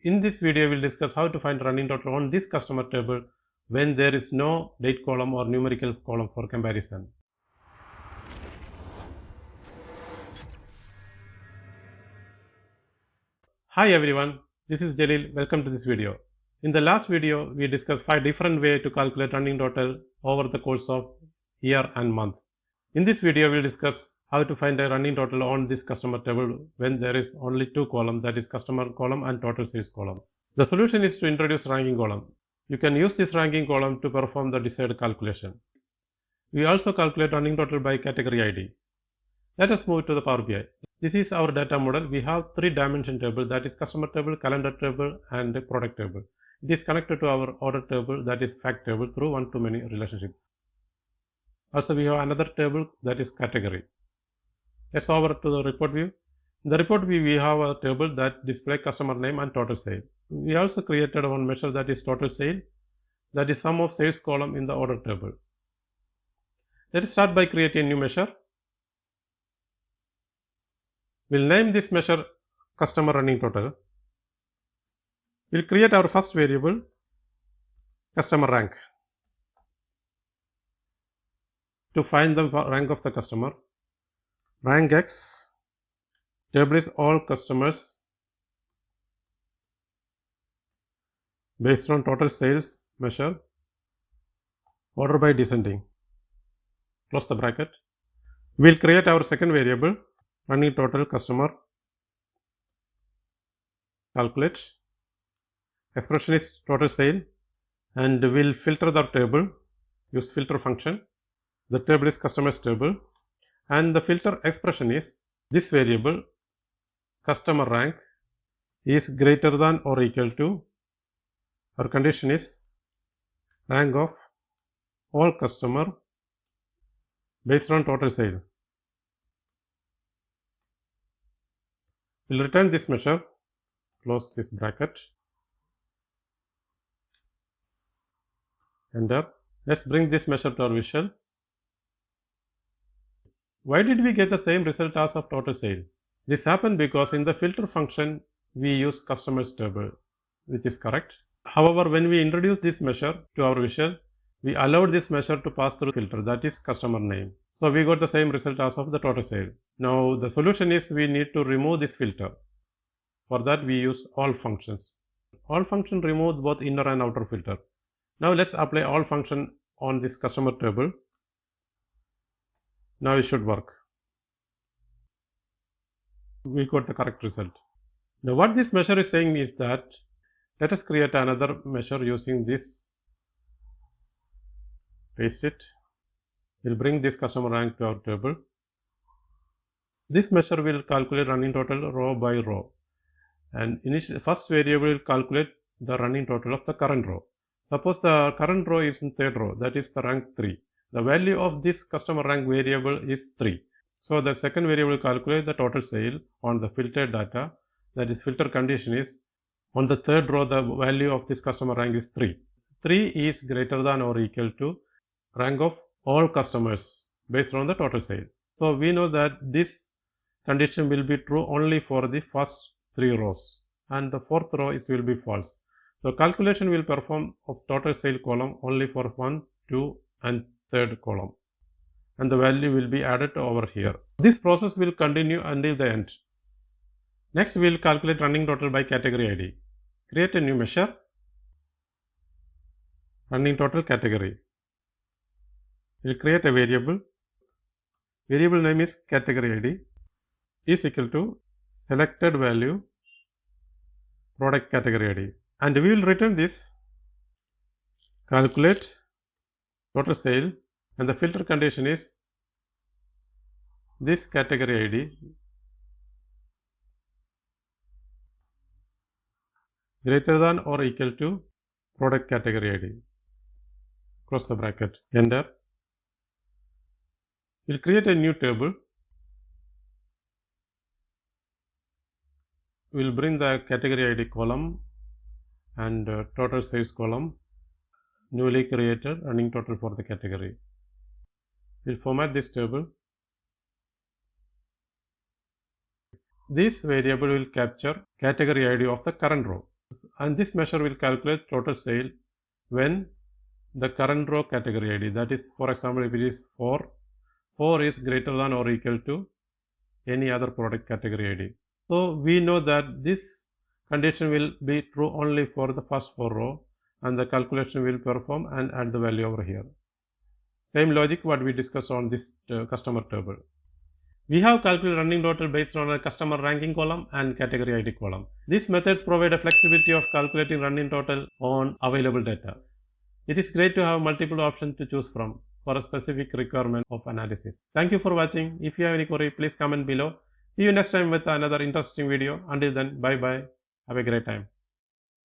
In this video, we will discuss how to find running total on this customer table when there is no date column or numerical column for comparison. Hi everyone, this is Jalil. Welcome to this video. In the last video, we discussed 5 different ways to calculate running total over the course of year and month. In this video, we will discuss how to find a running total on this customer table when there is only 2 columns, that is customer column and total sales column. The solution is to introduce ranking column. You can use this ranking column to perform the desired calculation. We also calculate running total by category ID. Let us move to the Power BI. This is our data model. We have 3 dimension table, that is customer table, calendar table and product table. It is connected to our order table, that is fact table, through one-to-many relationship. Also we have another table, that is category. Let's over to the report view. In the report view, we have a table that display customer name and total sale. We also created one measure, that is total sale, that is sum of sales column in the order table. Let us start by creating a new measure. We'll name this measure customer running total. We'll create our first variable, customer rank. To find the rank of the customer, rank X, table is all customers based on total sales measure, order by descending. Close the bracket. We'll create our second variable, running total customer, calculate. Expression is total sale, and we'll filter the table, use filter function. The table is customers table, and the filter expression is this variable customer rank is greater than or equal to, our condition is rank of all customer based on total sale. We'll return this measure, close this bracket, enter. Let's bring this measure to our visual. Why did we get the same result as of total sale? This happened because in the filter function we use customers table, which is correct. However, when we introduce this measure to our visual, we allowed this measure to pass through filter, that is customer name. So we got the same result as of the total sale. Now the solution is we need to remove this filter. For that we use all functions. All function remove both inner and outer filter. Now let's apply all function on this customer table. Now it should work. We got the correct result. Now what this measure is saying is that let us create another measure using this. Paste it. We'll bring this customer rank to our table. This measure will calculate running total row by row, and first variable will calculate the running total of the current row. Suppose the current row is in third row, that is the rank 3. The value of this customer rank variable is 3. So the second variable will calculate the total sale on the filtered data, that is filter condition is on the third row the value of this customer rank is 3. 3 is greater than or equal to rank of all customers based on the total sale. So we know that this condition will be true only for the first 3 rows, and the fourth row it will be false. So calculation will perform of total sale column only for 1, 2 and third column, and the value will be added over here. This process will continue until the end. Next we will calculate running total by category ID. Create a new measure, running total category. We will create a variable. Variable name is category ID is equal to selected value product category ID, and we will return this calculate total sale, and the filter condition is this category ID greater than or equal to product category ID. Close the bracket, enter. We'll create a new table. We'll bring the category ID column and total sales column, newly created running total for the category. We'll format this table. This variable will capture category ID of the current row. and this measure will calculate total sale when the current row category ID, that is, for example, if it is 4 is greater than or equal to any other product category ID. So we know that this condition will be true only for the first 4 row, and the calculation will perform and add the value over here. Same logic what we discussed on this customer table. We have calculated running total based on a customer ranking column and category ID column. These methods provide a flexibility of calculating running total on available data. It is great to have multiple options to choose from for a specific requirement of analysis. Thank you for watching. If you have any query, please comment below. See you next time with another interesting video. Until then, bye bye. Have a great time.